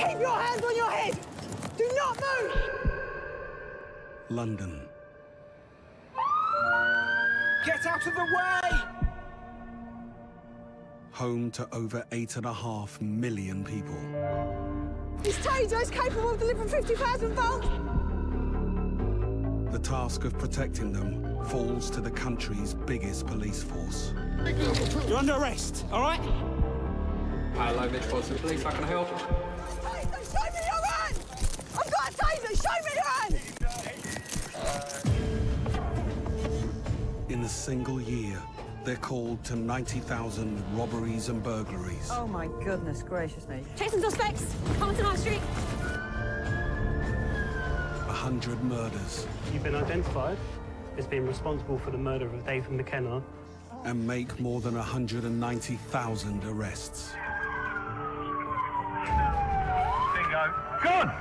Keep your hands on your head! Do not move! London. Get out of the way! Home to over 8.5 million people. This taser is capable of delivering 50,000 volts! The task of protecting them falls to the country's biggest police force. You're under arrest, all right? Hello, Metropolitan Police, how can I help? Taser, show me your hand! I've got a taser, show me your hand! In a single year, they're called to 90,000 robberies and burglaries. Oh my goodness gracious me. Chasing suspects! Coming to High Street! 100 murders. You've been identified as being responsible for the murder of David McKenna. And make more than 190,000 arrests. Bingo. Gone!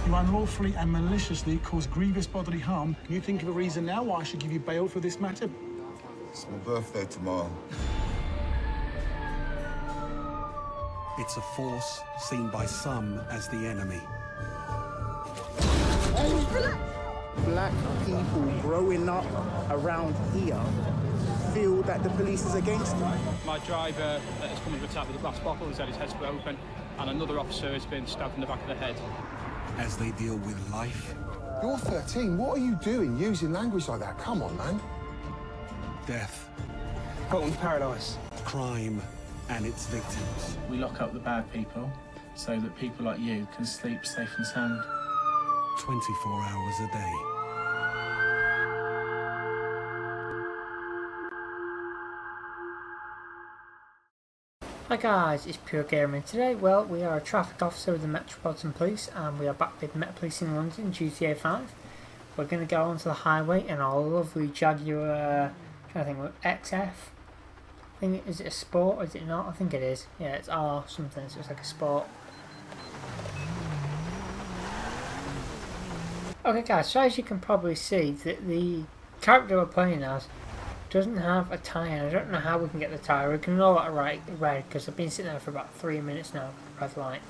You unlawfully and maliciously caused grievous bodily harm. Can you think of a reason now why I should give you bail for this matter? It's my birthday tomorrow. It's a force seen by some as the enemy. Black people growing up around here feel that the police is against them. My driver has come under attack with a glass bottle, he's had his head split open, and another officer has been stabbed in the back of the head. As they deal with life. You're 13, what are you doing using language like that? Come on, man. Death. Colton Paradise. Crime and its victims. We lock up the bad people so that people like you can sleep safe and sound. 24 hours a day. Hi guys, it's Pure Gamer. Today, well, we are a traffic officer with the Metropolitan Police and we are back with Met Police in London, GTA 5. We're going to go onto the highway in our lovely Jaguar, trying to think what, XF? I think, is it a sport or is it not? I think it is. Yeah, it's R something, so it's like a sport. Okay guys, so as you can probably see, the character we're playing as doesn't have a tyre. I don't know how we can get the tyre. We can roll it right red because I've been sitting there for about 3 minutes now. Red light.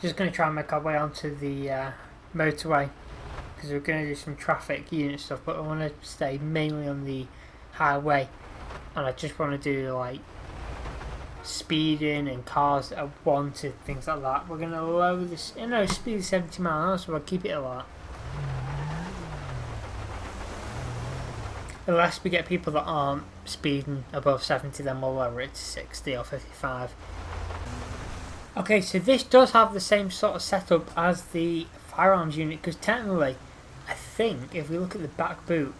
Just going to try and make our way onto the motorway because we're going to do some traffic unit stuff, but I want to stay mainly on the highway, and I just want to do like speeding and cars that are wanted, things like that. We're going to lower this, speed is 70 miles an hour, so we'll keep it a lot. Unless we get people that aren't speeding above 70, then we'll lower it to 60 or 55. Okay, so this does have the same sort of setup as the firearms unit, because technically, I think, if we look at the back boot,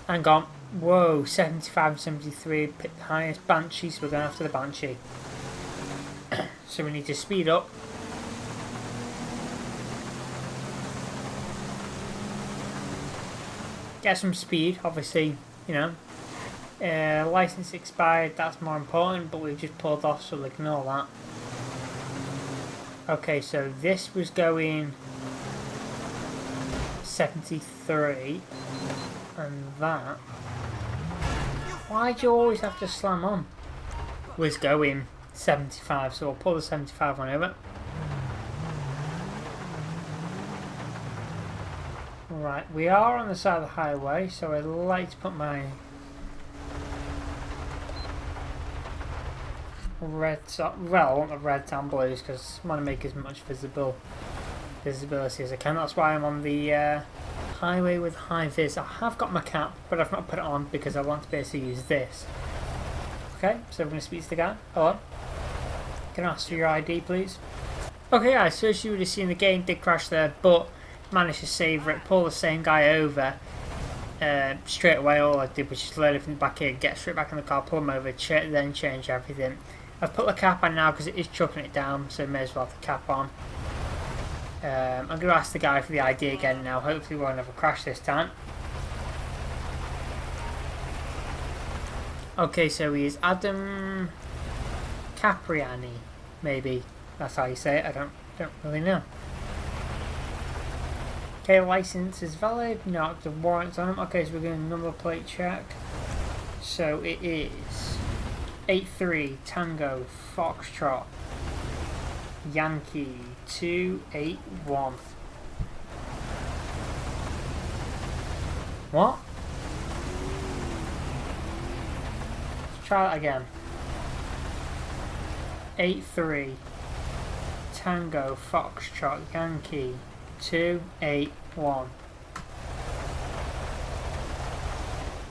hang on, whoa, 75 and 73, pick the highest, Banshee, so we're going after the Banshee. So we need to speed up. Get some speed, obviously, you know. License expired, that's more important, but we've just pulled off, so we'll ignore that. Okay, so this was going 73, and that. Why do you always have to slam on? Was going 75, so we'll pull the 75 on over. Right, we are on the side of the highway, so I'd like to put my red, well, I want the red and blues because I want to make as much visibility as I can. That's why I'm on the highway with high vis. I have got my cap, but I've not put it on because I want to basically use this. Okay, so I'm going to speak to the guy. Hello. Can I ask for your ID, please? Okay, guys, so as you would have seen, the game did crash there, but managed to save it, pull the same guy over straight away. All I did was just load it from the back here, get straight back in the car, pull him over, then change everything. I've put the cap on now because it is chucking it down, so may as well have the cap on. I'm going to ask the guy for the ID again now. Hopefully we won't have a crash this time. Okay, so he is Adam Capriani, maybe that's how you say it. I don't really know. Okay, license is valid. No, the warrants on him. Okay, so we're doing a number plate check. So it is 83 Tango Foxtrot Yankee 281. What? Let's try that again. 83 Tango Foxtrot Yankee 281.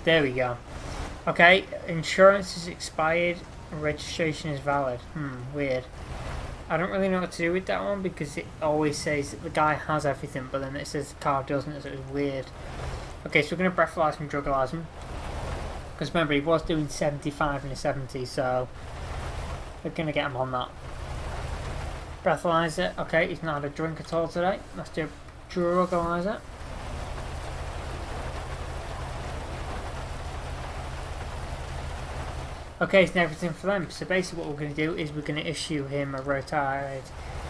There we go. Okay, insurance is expired, registration is valid. Weird. I don't really know what to do with that one because it always says that the guy has everything, but then it says the car doesn't, so it's weird. Okay, so we're going to breathalyze and drug-alyze him. Because remember, he was doing 75 in a 70, so we're going to get him on that. Breathalyze it. Okay, he's not had a drink at all today. Let's do drug-alyze it. Okay, it's everything for them. So basically what we're going to do is we're going to issue him a road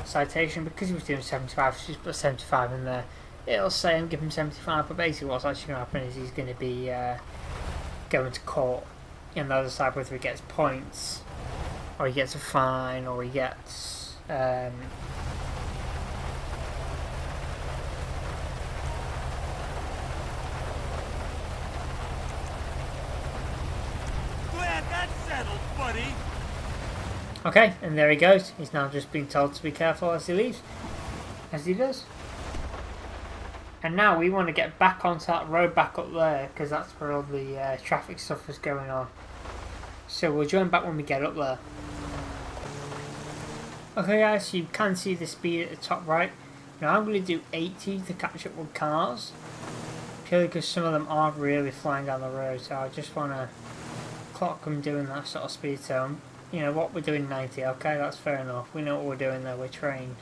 citation because he was doing 75, so just put 75 in there. It'll say and give him 75, but basically what's actually going to happen is he's going to be going to court and they'll decide whether he gets points or he gets a fine or he gets okay, and there he goes. He's now just being told to be careful as he leaves. As he does. And now we want to get back onto that road back up there, because that's where all the traffic stuff is going on. So we'll join back when we get up there. Okay guys, so you can see the speed at the top right. Now I'm going to do 80 to catch up with cars. Purely because some of them aren't really flying down the road, so I just want to clock them doing that sort of speed. So you know what, we're doing 90, okay, that's fair enough. We know what we're doing there, we're trained.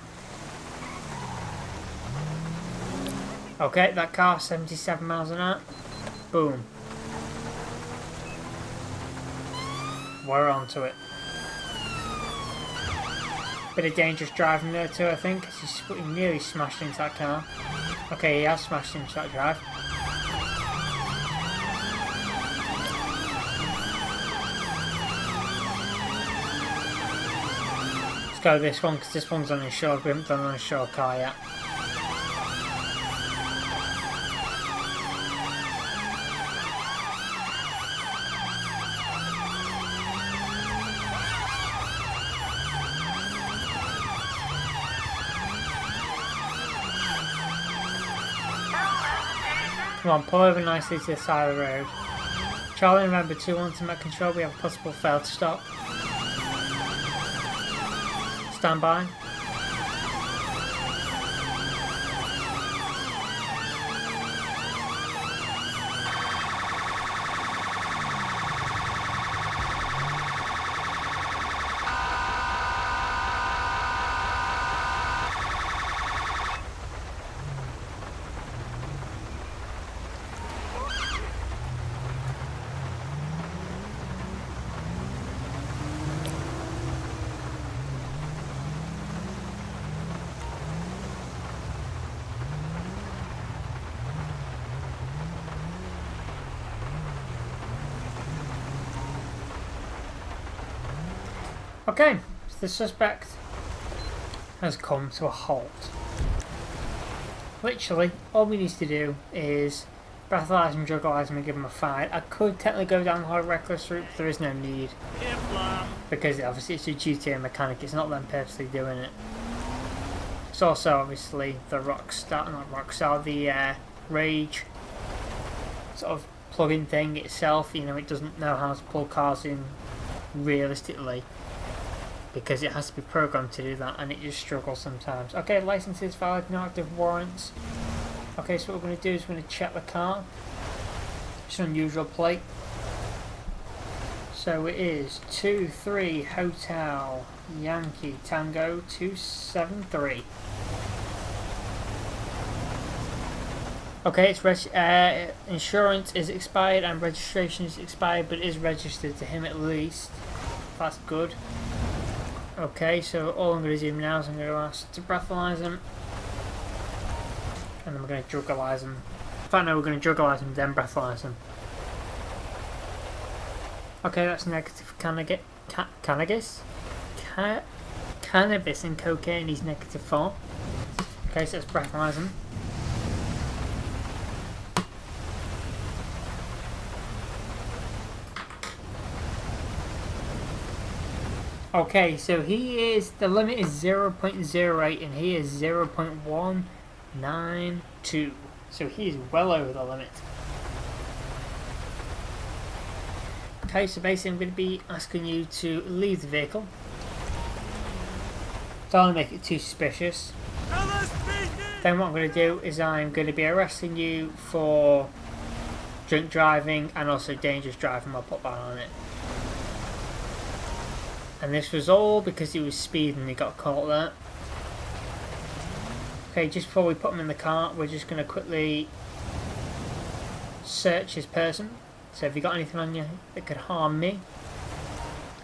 Okay, that car, 77 miles an hour. Boom. We're onto it. Bit of dangerous driving there too, I think, because he nearly smashed into that car. Okay, he has smashed into that drive. Let's go this one, because this one's uninsured. We haven't done an uninsured car yet. Come on, pull over nicely to the side of the road. Charlie, remember 2-1 to make control. We have a possible fail to stop. Stand by. Okay, so the suspect has come to a halt. Literally, all we need to do is breathalyze him, drug-alyze him and give him a fine. I could technically go down the whole reckless route, but there is no need. Because obviously it's a GTA mechanic, it's not them purposely doing it. It's also obviously the the Rage sort of plug-in thing itself, you know, it doesn't know how to pull cars in realistically. Because it has to be programmed to do that and it just struggles sometimes. Okay, license is valid, no active warrants. Okay, so what we're going to do is we're going to check the car. It's an unusual plate. So it is 23 Hotel Yankee Tango 273. Okay, it's insurance is expired and registration is expired, but it is registered to him at least. That's good. Okay, so all I'm going to do now is I'm going to ask to breathalyze him. And then we're going to drug-alyze him. In fact, no, we're going to drug-alyze him, then breathalyze him. Okay, that's negative cannabis and cocaine. He's -4. Okay, so let's breathalyze him. Okay, so he is, the limit is 0.08 and he is 0.192. So he is well over the limit. Okay, so basically I'm going to be asking you to leave the vehicle. Don't make it too suspicious. Then what I'm going to do is I'm going to be arresting you for drink driving and also dangerous driving. I'll put that on it. And this was all because he was speeding and he got caught there. Okay, just before we put him in the car, we're just going to quickly search his person. So have you got anything on you that could harm me?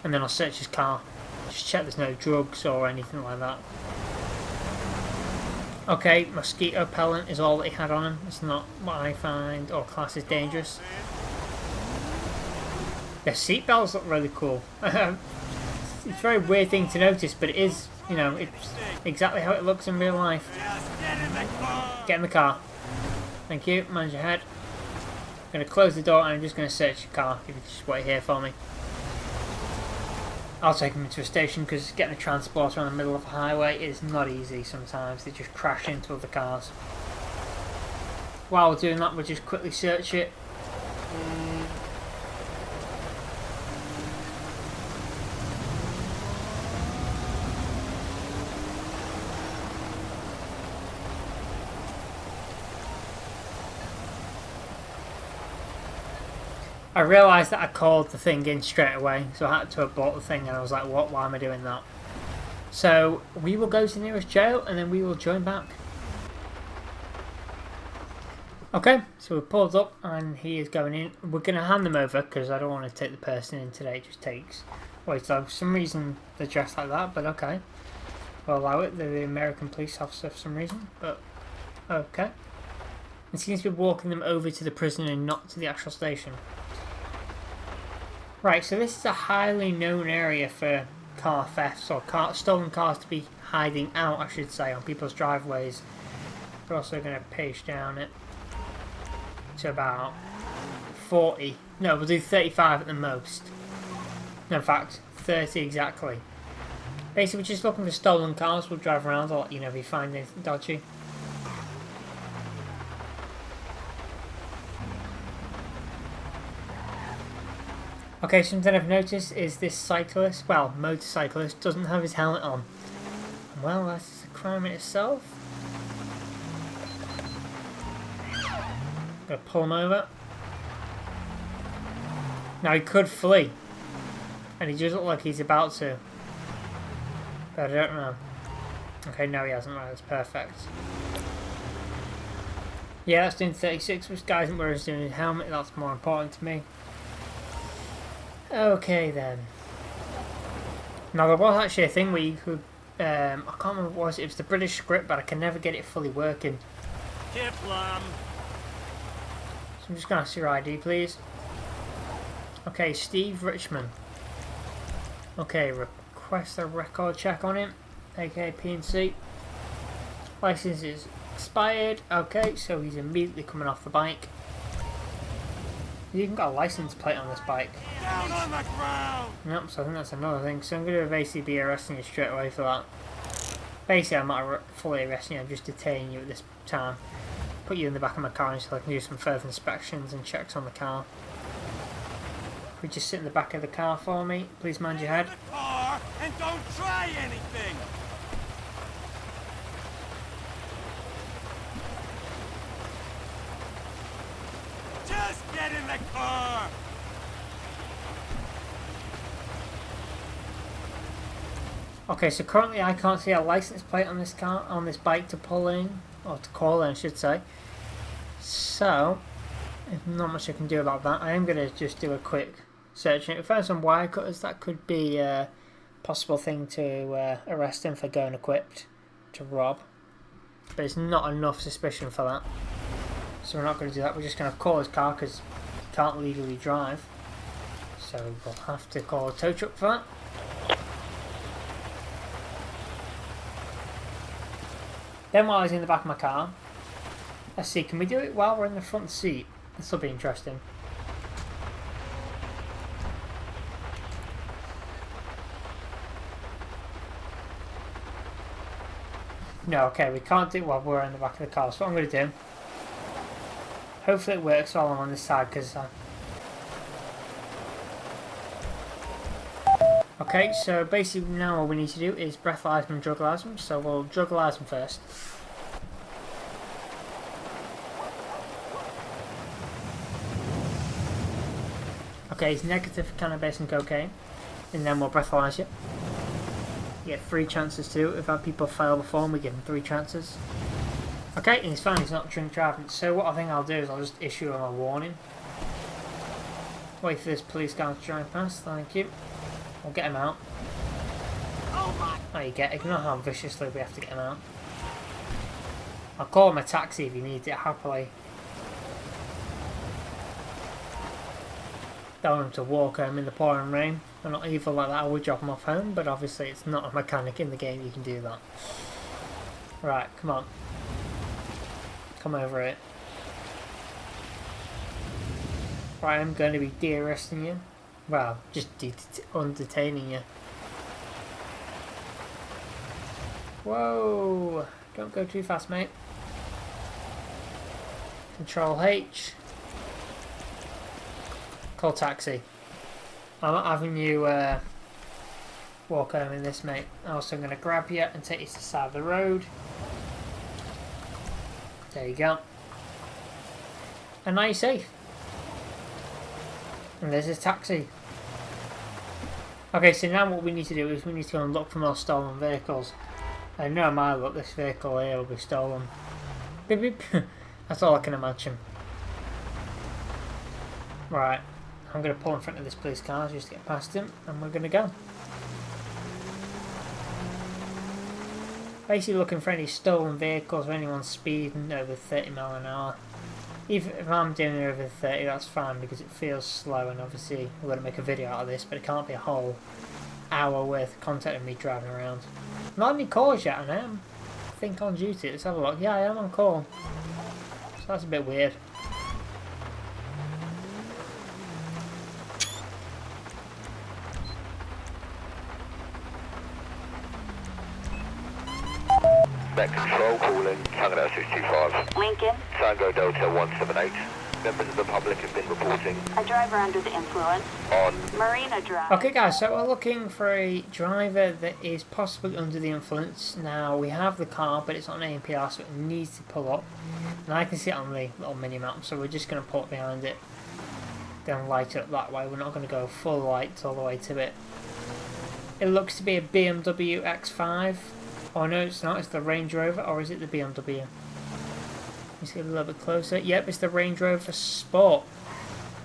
And then I'll search his car. Just check there's no drugs or anything like that. Okay, mosquito repellent is all that he had on him. It's not what I find or class as dangerous. The seatbelts look really cool. It's a very weird thing to notice, but it is, you know, it's exactly how it looks in real life. Get in the car. Thank you, mind your head. I'm going to close the door and I'm just going to search your car. If you just wait here for me. I'll take him into a station because getting a transporter on the middle of a highway is not easy sometimes. They just crash into other cars. While we're doing that, we'll just quickly search it. I realised that I called the thing in straight away, so I had to abort the thing and I was like, what, why am I doing that? So we will go to the nearest jail and then we will join back. Okay, so we pulled up and he is going in. We're going to hand them over because I don't want to take the person in today, it just takes... Wait, so for some reason they're dressed like that, but okay. We'll allow it, they're the American police officer for some reason, but okay. It seems to be walking them over to the prison and not to the actual station. Right, so this is a highly known area for car thefts or stolen cars to be hiding out, I should say, on people's driveways. We're also going to page down it to about 40. No, we'll do 35 at the most. No, in fact, 30 exactly. Basically, we're just looking for stolen cars. We'll drive around, I'll let you know if we find anything dodgy. Okay, something I've noticed is this cyclist, well, motorcyclist, doesn't have his helmet on. Well, that's a crime in itself. Gonna pull him over. Now he could flee. And he does look like he's about to. But I don't know. Okay, no he hasn't, right, that's perfect. Yeah, that's doing 36, which guy isn't wearing his helmet, that's more important to me. Okay then. Now there was actually a thing where you could, I can't remember what it was. It was the British script, but I can never get it fully working. So I'm just gonna ask your ID, please. Okay, Steve Richmond. Okay, request a record check on him. Okay, PNC. License is expired. Okay, so he's immediately coming off the bike. You even got a license plate on this bike. Down on the ground! Yep, so I think that's another thing. So I'm going to basically be arresting you straight away for that. Basically, I'm not fully arresting you, I'm just detaining you at this time. Put you in the back of my car until I can do some further inspections and checks on the car. If we just sit in the back of the car for me, please mind your head. The car and don't try anything! Just get in the car! Okay, so currently I can't see a license plate on this car, on this bike to pull in, or to call in, I should say. So, there's not much I can do about that. I am going to just do a quick search. If I found some wire cutters, that could be a possible thing to arrest him for going equipped to rob. But it's not enough suspicion for that. So we're not going to do that. We're just going to call his car because he can't legally drive. So we'll have to call a tow truck for that. Then while he's in the back of my car, let's see, can we do it while we're in the front seat? This will be interesting. No, okay, we can't do it while we're in the back of the car. So what I'm going to do, hopefully it works while I'm on this side, because okay, so basically now all we need to do is breathalyze them and drug-alyze them. So we'll drug-alyze them first. Okay, it's negative for cannabis and cocaine. And then we'll breathalyze it. You get 3 chances to do it. We've had people fail before and we give them 3 chances. Okay, and he's fine, he's not drink driving. So what I think I'll do is I'll just issue him a warning. Wait for this police guy to drive past, thank you. We'll get him out. There you get, ignore how viciously we have to get him out. I'll call him a taxi if he needs it, happily. Tell him to walk home in the pouring rain. I'm not evil like that, I would drop him off home, but obviously it's not a mechanic in the game, you can do that. Right, come on. Come over it. Right, I'm going to be de-arresting you. Well, just undetaining you. Whoa! Don't go too fast, mate. Control H. Call taxi. I'm not having you walk home in this, mate. Also, I'm going to grab you and take you to the side of the road. There you go. And now you're safe. And there's his taxi. Okay, so now what we need to do is we need to go and look for more stolen vehicles. And no matter what, this vehicle here will be stolen. Beep beep. That's all I can imagine. Right. I'm going to pull in front of this police car just to get past him. And we're going to go. Basically looking for any stolen vehicles or anyone speeding over 30 miles an hour. Even if I'm doing it over 30, that's fine because it feels slow, and obviously we're going to make a video out of this, but it can't be a whole hour worth of content of me driving around. Not any calls yet, I am. I think on duty. Let's have a look. Yeah, I am on call. So that's a bit weird. Met Control calling, Tango 625. Lincoln. Tango Delta 178. Members of the public have been reporting. A driver under the influence. On Marina Drive. Okay guys, so we're looking for a driver that is possibly under the influence. Now, we have the car, but it's on ANPR, so it needs to pull up. And I can see it on the little mini-map, so we're just going to pull up behind it. Then light it up that way. We're not going to go full light all the way to it. It looks to be a BMW X5. Oh no, it's not, it's the Range Rover, or is it the BMW? Let's get a little bit closer. Yep, it's the Range Rover Sport.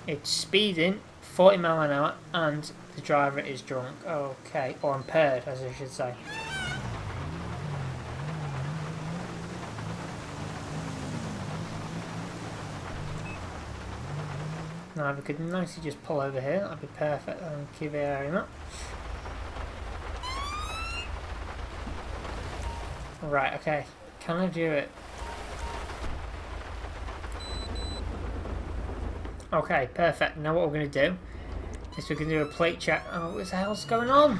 It's speeding 40 miles an hour and the driver is drunk. Okay, or impaired, as I should say. Now, if we could nicely just pull over here, that'd be perfect. Thank you very much. Right, okay. Can I do it? Okay, perfect. Now what we're going to do is we can do a plate check. Oh, what the hell's going on?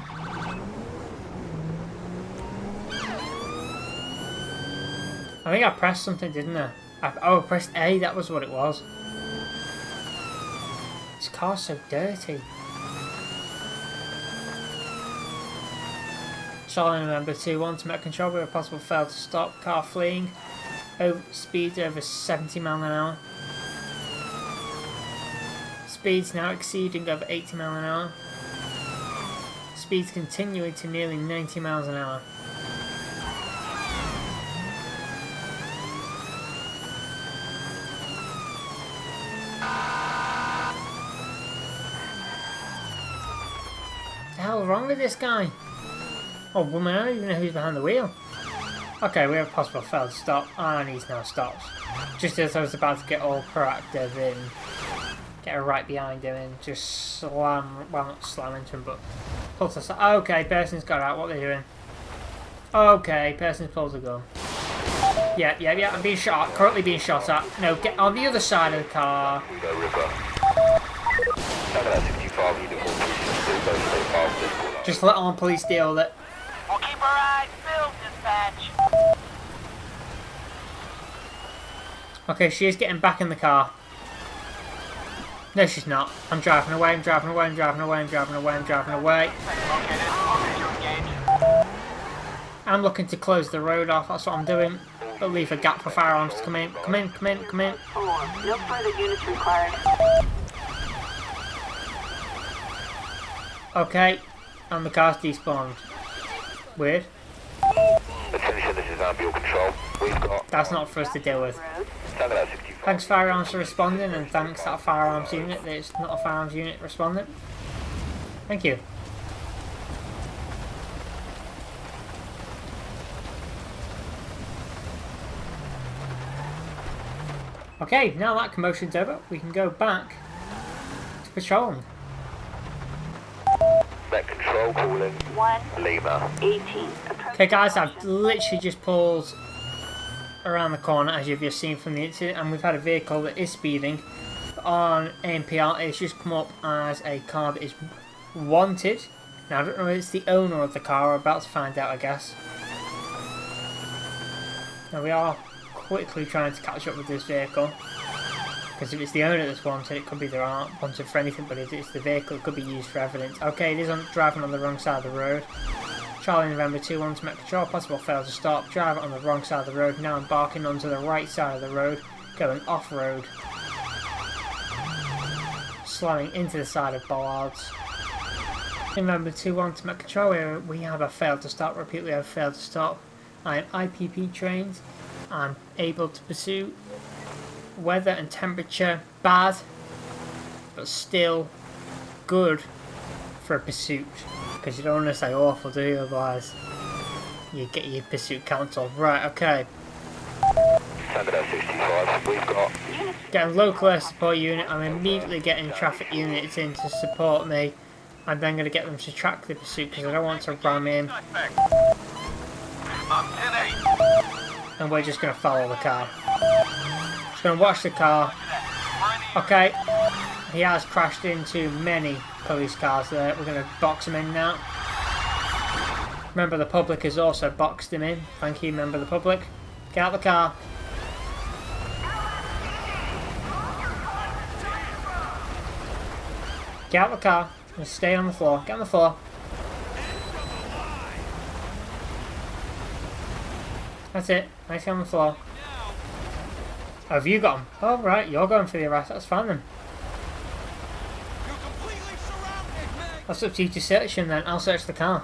I think I pressed something, didn't I? I pressed A, that was what it was. This car's so dirty. Charlie November 2-1 to Met Control with a possible fail to stop. Car fleeing. Speed over 70 miles an hour. Speeds now exceeding over 80 miles an hour. Speeds continuing to nearly 90 miles an hour. What the hell is wrong with this guy? Oh, woman, I don't even know who's behind the wheel. Okay, we have a possible fail to stop, and he's now stopped. Just as I was about to get all proactive in get right behind him and just slam, well not slam into him, but pull to the side. Okay, person's got out, what are they doing? Okay, person's pulled a gun. Yeah, I'm being shot, currently being shot at. No, get on the other side of the car. Just let on police deal with it. We'll keep our eyes filled, dispatch. Okay, she is getting back in the car. No, she's not. I'm driving away, I'm driving away, I'm driving away, I'm driving away, I'm driving away. I'm looking to close the road off, that's what I'm doing. But leave a gap for firearms to come in. Come in, come in, come in. 4, no further units required. Okay, and the car's despawned. Weird. Attention, this is ambulance control. We've got... That's not for us to deal with. Thanks firearms for responding, and thanks that firearms unit that it's not a firearms unit responding. Thank you. Okay, now that commotion's over, we can go back to patrolling. Met control calling 1 Lima 18. Okay guys, I've literally just pulled around the corner as you've just seen from the incident, and we've had a vehicle that is speeding. On ANPR it's just come up as a car that is wanted. Now I don't know if it's the owner of the car, we're about to find out I guess. Now we are quickly trying to catch up with this vehicle, because if it's the owner that's wanted, it could be they aren't wanted for anything, but if it's the vehicle, it could be used for evidence. Okay, it is driving on the wrong side of the road. Charlie November 2-1 to make control, possible fail to stop, driver on the wrong side of the road, now embarking onto the right side of the road, going off-road. Slamming into the side of bollards. November 2-1 to make control, we have a fail to stop, repeatedly have failed to stop. I am IPP trained. I'm able to pursue. Weather and temperature bad, but still good for a pursuit. Because you don't want to say awful, do you? Otherwise, you get your pursuit cancelled. Right, okay. Getting local air support unit. I'm immediately getting traffic units in to support me. I'm then going to get them to track the pursuit because I don't want to ram in. And we're just going to follow the car. Just going to watch the car. Okay. He has crashed into many police cars there. We're going to box him in now. Member of the public has also boxed him in. Thank you, member of the public. Get out of the car. Get out of the car and stay on the floor. Get on the floor. That's it. Nice on the floor. Oh, have you got him? Oh, right. You're going for the arrest. That's fine then. That's up to you to search him then. I'll search the car.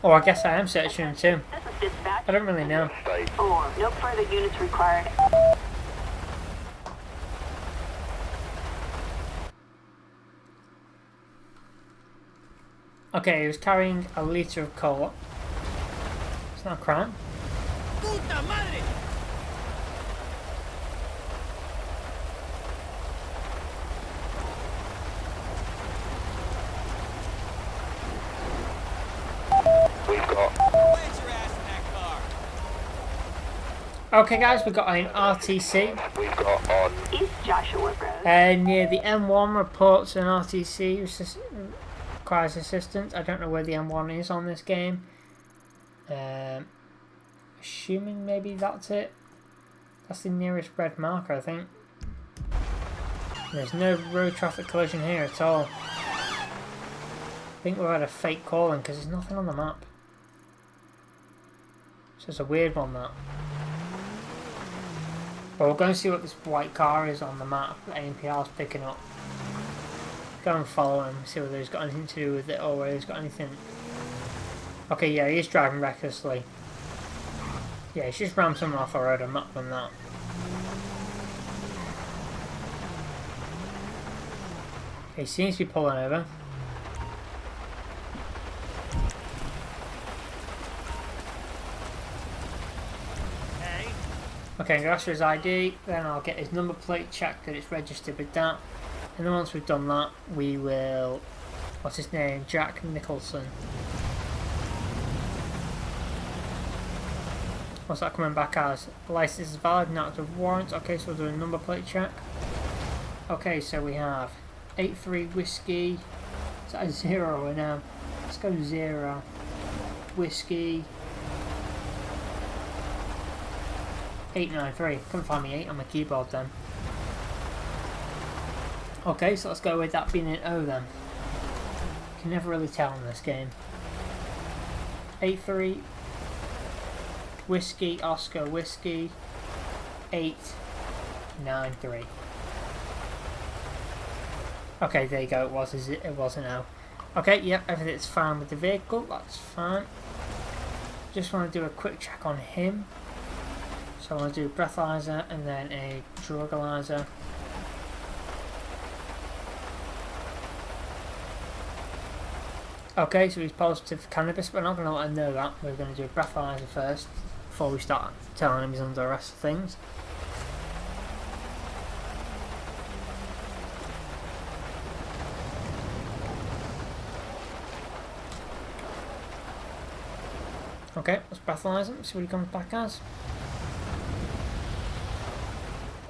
Oh, I guess I am searching him too. I don't really know. 4, no further units required. Okay, he was carrying a litre of cola. It's not a crime. Puta madre! Okay guys, we've got an RTC. We've got on East Joshua Road. Near the M1 reports an RTC requires assistance. I don't know where the M1 is on this game. Assuming maybe that's it. That's the nearest red marker, I think. There's no road traffic collision here at all. I think we've had a fake calling because there's nothing on the map. So it's a weird one, that. But we'll go and see what this white car is on the map that ANPR's picking up. Go and follow him, see whether he's got anything to do with it or whether he's got anything. Okay, yeah, he is driving recklessly. Yeah, he's just rammed someone off the road and not done that. Okay, he seems to be pulling over. Hey, Okay, I'm going to ask for his ID, then I'll get his number plate, check that it's registered with that. And then once we've done that, we will... What's his name? Jack Nicholson. What's that coming back as? License is valid, not active warrants. Okay, so we'll do a number plate check. Okay, so we have 83 Whiskey. Is that a 0 or no? Let's go 0. Whiskey. 893. Couldn't find me 8 on my keyboard then. Okay, so let's go with that being an O then. Can never really tell in this game. 83 Whiskey Oscar Whiskey 893. Okay, there you go. It was an O. Okay, yep, everything's fine with the vehicle. That's fine. Just want to do a quick check on him. So I want to do a breathalyzer and then a drugalyzer. Okay, so he's positive for cannabis, but we're not going to let him know that. We're going to do a breathalyzer first before we start telling him he's under arrest for things. Okay, let's breathalyze him, see what he comes back as.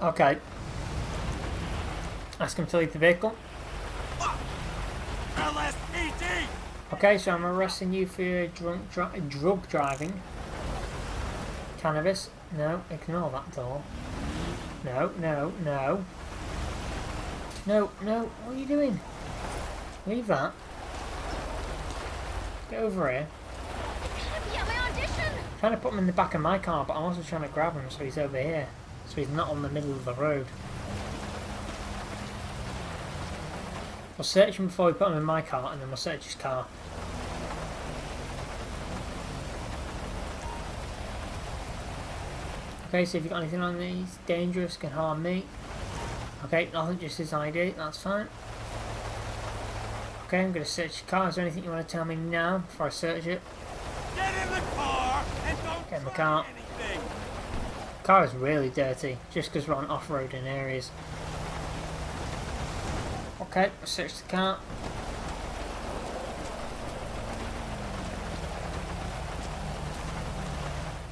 Okay. Ask him to leave the vehicle. LSPD! Okay, so I'm arresting you for your drug driving. Cannabis. No, ignore that door. No, no, no. No, no, what are you doing? Leave that. Get over here. I'm trying to put him in the back of my car, but I'm also trying to grab him so he's over here. So he's not on the middle of the road. We'll search him before we put him in my car, and then we'll search his car. Okay, so if you've got anything on these dangerous, can harm me. Okay, nothing, just his ID, that's fine. Okay, I'm going to search your car. Is there anything you want to tell me now before I search it? Get in the car and don't Get in the car. anything! The car is really dirty, just because we're on off-roading areas. Okay, let's search the car.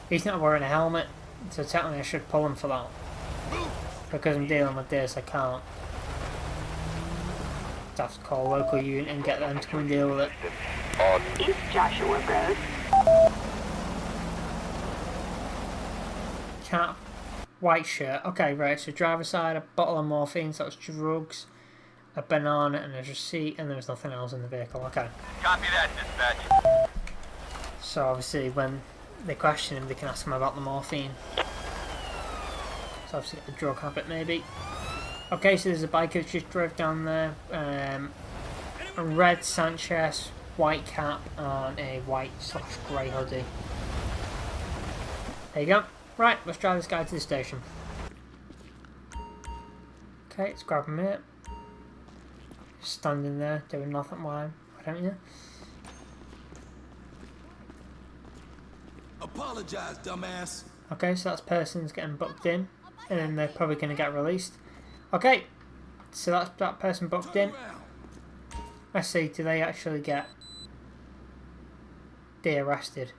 He's not wearing a helmet, so technically I should pull him for that. Because I'm dealing with this, I can't. I have to call a local unit and get them to come and deal with it. East Joshua Road. Cap, white shirt. Okay, right, so driver's side, a bottle of morphine, so that's drugs, a banana and a receipt, and there's nothing else in the vehicle. Okay. Copy that, dispatch. So obviously when they question him, they can ask him about the morphine. So obviously the drug habit maybe. Okay, so there's a bike that just drove down there. A red Sanchez, white cap, and a white/grey hoodie. There you go. Right, let's drive this guy to the station. Okay, let's grab him here. Just standing there, doing nothing. Why don't you? Apologize, dumbass. Okay, so that's person's getting booked in, and then they're probably going to get released. Okay, so that's that person booked in. Let's see, do they actually get de-arrested?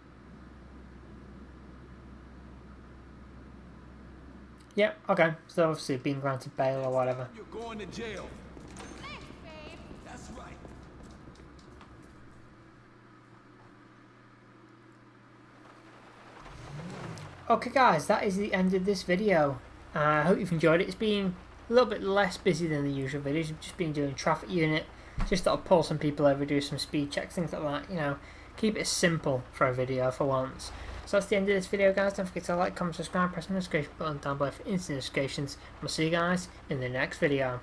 Yep, okay, so they're obviously being granted bail or whatever. You're going to jail. Thanks, babe. That's right. Okay guys, that is the end of this video. I hope you've enjoyed it. It's been a little bit less busy than the usual videos. I've just been doing traffic unit. Just thought I'd pull some people over, do some speed checks, things like that, you know. Keep it simple for a video for once. So that's the end of this video guys. Don't forget to like, comment, subscribe, press the notification button down below for instant notifications. We'll see you guys in the next video.